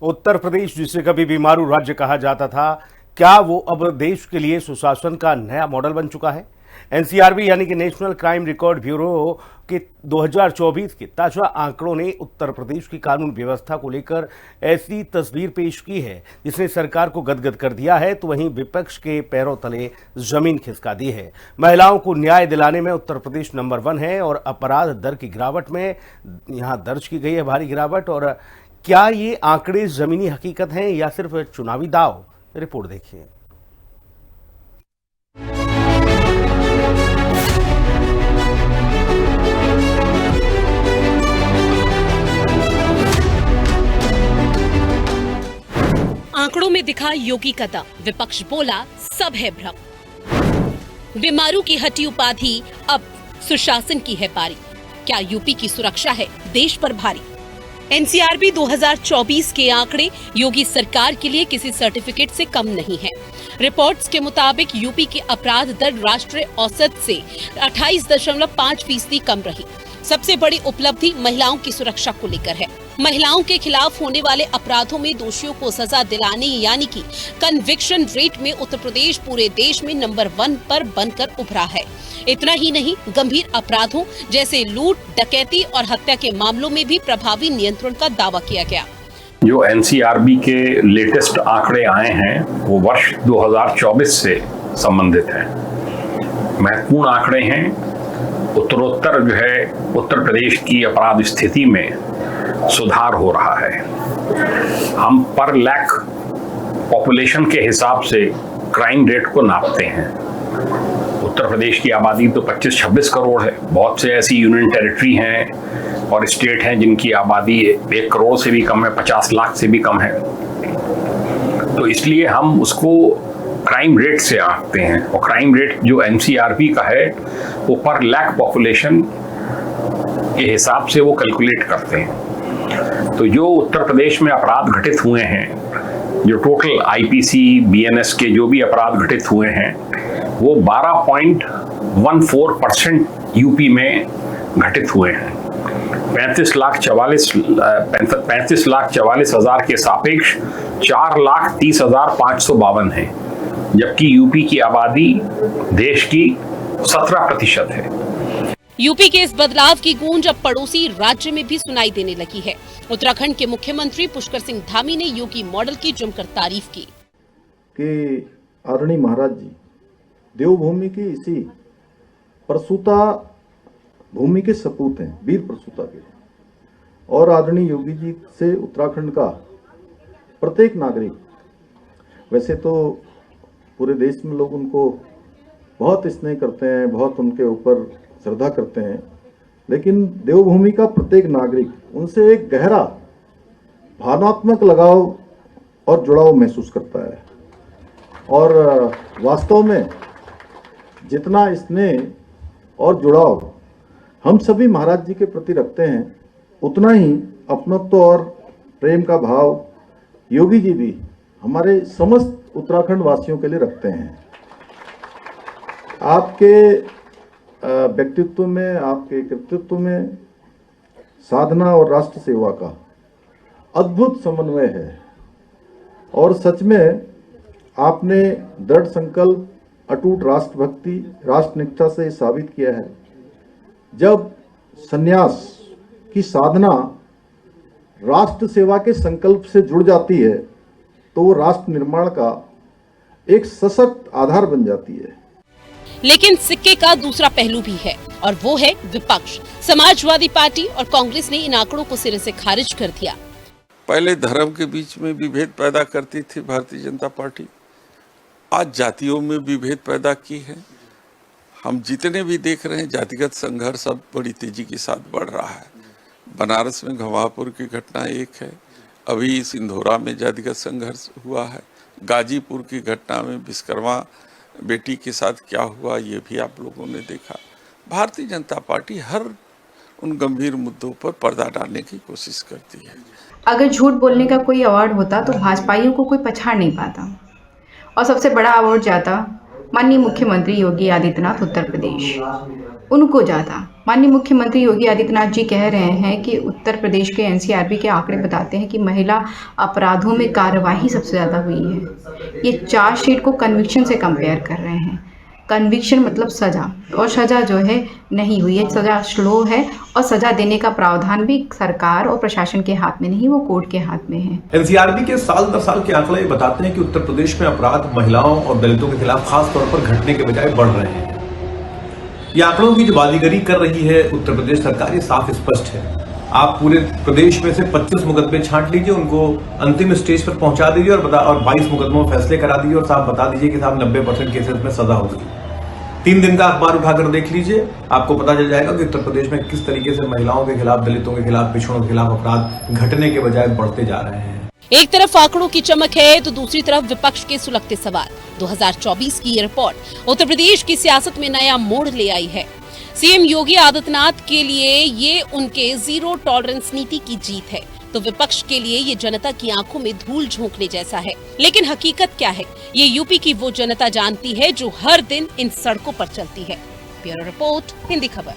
उत्तर प्रदेश, जिसे कभी बीमारू राज्य कहा जाता था, क्या वो अब देश के लिए सुशासन का नया मॉडल बन चुका है? एनसीआरबी यानी कि नेशनल क्राइम रिकॉर्ड ब्यूरो के 2024 के ताजा आंकड़ों ने उत्तर प्रदेश की कानून व्यवस्था को लेकर ऐसी तस्वीर पेश की है जिसने सरकार को गदगद कर दिया है, तो वहीं विपक्ष के पैरों तले जमीन खिसका दी है। महिलाओं को न्याय दिलाने में उत्तर प्रदेश नंबर 1 है और अपराध दर की गिरावट में यहां दर्ज की गई है भारी गिरावट। और क्या ये आंकड़े जमीनी हकीकत हैं या सिर्फ चुनावी दाव? रिपोर्ट देखिए। आंकड़ों में दिखा योगी का दम, विपक्ष बोला सब है भ्रम। बीमारू की हटी उपाधि, अब सुशासन की है पारी। क्या यूपी की सुरक्षा है देश पर भारी? एनसीआरबी 2024 के आंकड़े योगी सरकार के लिए किसी सर्टिफिकेट से कम नहीं है। रिपोर्ट्स के मुताबिक यूपी की अपराध दर राष्ट्रीय औसत से 28.5% कम रही। सबसे बड़ी उपलब्धि महिलाओं की सुरक्षा को लेकर है। महिलाओं के खिलाफ होने वाले अपराधों में दोषियों को सजा दिलाने यानी कि कन्विक्शन रेट में उत्तर प्रदेश पूरे देश में नंबर 1 पर बनकर उभरा है। इतना ही नहीं, गंभीर अपराधों जैसे लूट, डकैती और हत्या के मामलों में भी प्रभावी नियंत्रण का दावा किया गया। जो एनसीआरबी के लेटेस्ट आंकड़े आए हैं वो वर्ष 2024 से संबंधित हैं। महत्वपूर्ण आंकड़े हैं। उत्तरोत्तर जो है उत्तर प्रदेश की अपराध स्थिति में सुधार हो रहा है। हम पर लाख पॉपुलेशन के हिसाब से क्राइम रेट को नापते हैं। उत्तर प्रदेश की आबादी तो 25-26 करोड़ है। बहुत से ऐसी यूनियन टेरिटरी हैं और स्टेट हैं जिनकी आबादी 1 करोड़ से भी कम है, 50 लाख से भी कम है। तो इसलिए हम उसको क्राइम रेट से आंकते हैं और क्राइम रेट जो एनसीआरबी का है वो पर लाख पॉपुलेशन के हिसाब से वो कैलकुलेट करते हैं। तो जो उत्तर प्रदेश में अपराध घटित हुए हैं, जो टोटल आईपीसी, बीएनएस के जो भी अपराध घटित हुए हैं वो 12.14% यूपी में घटित हुए हैं। 35,44,000 के सापेक्ष 4,30,552 है, जबकि यूपी की आबादी देश की 17% है। यूपी के इस बदलाव की गूंज अब पड़ोसी राज्य में भी सुनाई देने लगी है। उत्तराखंड के मुख्यमंत्री पुष्कर सिंह धामी ने योगी मॉडल की जमकर तारीफ की कि आदरणीय महाराज जी देवभूमि की इसी प्रसूता भूमि के सपूत हैं, वीर प्रसूता के। और आदरणीय योगी जी से उत्तराखंड का प्रत्येक नागरिक, वैसे तो पूरे देश में लोग उनको बहुत स्नेह करते हैं, बहुत उनके ऊपर श्रद्धा करते हैं, लेकिन देवभूमि का प्रत्येक नागरिक उनसे एक गहरा भावनात्मक लगाव और जुड़ाव महसूस करता है। और वास्तव में जितना स्नेह और जुड़ाव हम सभी महाराज जी के प्रति रखते हैं, उतना ही अपनत्व और प्रेम का भाव योगी जी भी हमारे समस्त उत्तराखंड वासियों के लिए रखते हैं। आपके व्यक्तित्व में, आपके कृतित्व में साधना और राष्ट्र सेवा का अद्भुत समन्वय है। और सच में आपने दृढ़ संकल्प, अटूट राष्ट्रभक्ति, राष्ट्रनिष्ठा से साबित किया है। जब संन्यास की साधना राष्ट्र सेवा के संकल्प से जुड़ जाती है तो वो राष्ट्र निर्माण का एक सशक्त आधार बन जाती है। लेकिन सिक्के का दूसरा पहलू भी है और वो है विपक्ष। समाजवादी पार्टी और कांग्रेस ने इन आंकड़ों को सिरे से खारिज कर दिया। पहले धर्म के बीच में विभेद पैदा करती थी भारतीय जनता पार्टी, आज जातियों में विभेद पैदा की है। हम जितने भी देख रहे हैं जातिगत संघर्ष अब बड़ी तेजी के साथ बढ़ रहा है। बनारस में घवापुर की घटना एक है, अभी सिंधोरा में जातिगत संघर्ष हुआ है, गाजीपुर की घटना में विश्वकर्मा बेटी के साथ क्या हुआ ये भी आप लोगों ने देखा। भारतीय जनता पार्टी हर उन गंभीर मुद्दों पर पर्दा डालने की कोशिश करती है। अगर झूठ बोलने का कोई अवार्ड होता तो भाजपाइयों को कोई पछाड़ नहीं पाता और सबसे बड़ा अवार्ड जाता माननीय मुख्यमंत्री योगी आदित्यनाथ उत्तर प्रदेश। उनको ज़्यादा। माननीय मुख्यमंत्री योगी आदित्यनाथ जी कह रहे हैं कि उत्तर प्रदेश के एनसीआरबी के आंकड़े बताते हैं कि महिला अपराधों में कार्यवाही सबसे ज़्यादा हुई है। ये चार्जशीट को कन्विक्शन से कंपेयर कर रहे हैं। कन्विक्शन मतलब सज़ा, और सज़ा जो है नहीं हुई है, सज़ा स्लो है, और सज़ा देने का प्रावधान भी सरकार और प्रशासन के हाथ में नहीं, वो कोर्ट के हाथ में है। एनसीआरबी के साल दर साल के आंकड़े बताते हैं कि उत्तर प्रदेश में अपराध महिलाओं और दलितों के खिलाफ खास तौर पर घटने के बजाय बढ़ रहे हैं। ये आंकड़ों की जो बाजीगरी कर रही है उत्तर प्रदेश सरकार, ये साफ स्पष्ट है। आप पूरे प्रदेश में से 25 मुकदमे छांट लीजिए, उनको अंतिम स्टेज पर पहुंचा दीजिए और 22 मुकदमों में फैसले करा दीजिए और साफ बता दीजिए कि साहब 90% केसेस में सजा होगी। 3 दिन का अखबार उठाकर देख लीजिए, आपको पता चल जाएगा कि उत्तर प्रदेश में किस तरीके से महिलाओं के खिलाफ, दलितों के खिलाफ, पिछड़ों के खिलाफ अपराध घटने के बजाय बढ़ते जा रहे हैं। एक तरफ आंकड़ों की चमक है तो दूसरी तरफ विपक्ष के सुलगते सवाल। 2024 की ये रिपोर्ट उत्तर प्रदेश की सियासत में नया मोड़ ले आई है। सीएम योगी आदित्यनाथ के लिए ये उनके जीरो टॉलरेंस नीति की जीत है, तो विपक्ष के लिए ये जनता की आंखों में धूल झोंकने जैसा है। लेकिन हकीकत क्या है, ये यूपी की वो जनता जानती है जो हर दिन इन सड़कों पर चलती है। ब्यूरो रिपोर्ट, हिंदी खबर।